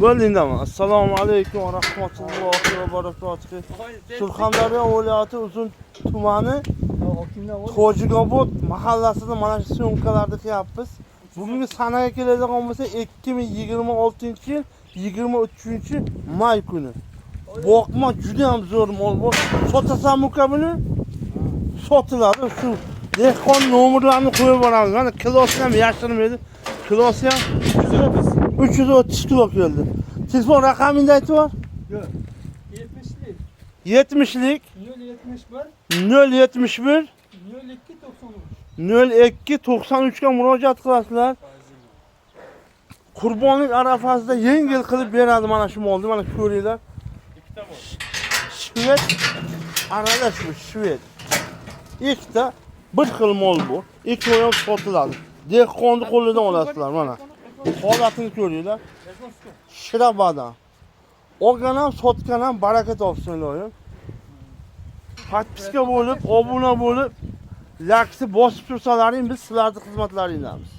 Bo'ldingmi? Assalomu alaykum va rahmatullohi va barakatuh. Surxondaryo viloyati Uzun tumani Tojigobod mahallasida mana shu syomkalarni qilyapmiz. Bugungi sanaga keladigan bo'lsa 2026-yil 23-may kuni. Boqma juda ham zo'r mol bor. Sotasan uka buni? Sotiladi. Shu dehqon nomerlarini qo'yib boramiz. Mana kilosi ham yashirmaydi. Kilosi ham 330 kilo keldi. Telefon raqamingizni aytib bor? Yo'q. 70lik. 70lik 071 071 0293. 0293 ga murojaat qilasizlar. Qurbonlik arafasida yengil qilib beradi mana shu molni. Mana ko'ringlar. Shved aralash bu shved. Ikkita bir xil mol bu. Ikkovi ham sotiladi. Dehqonni qo'lidan olasizlar mana. Holatini ko'ringlar. Shirabadan. Olgan ham sotgan ham baraka topsin iloyim. Podpiska bo'lib, obuna bo'lib, laksi bosib tursalaring biz sizlarning xizmatlaringdamiz.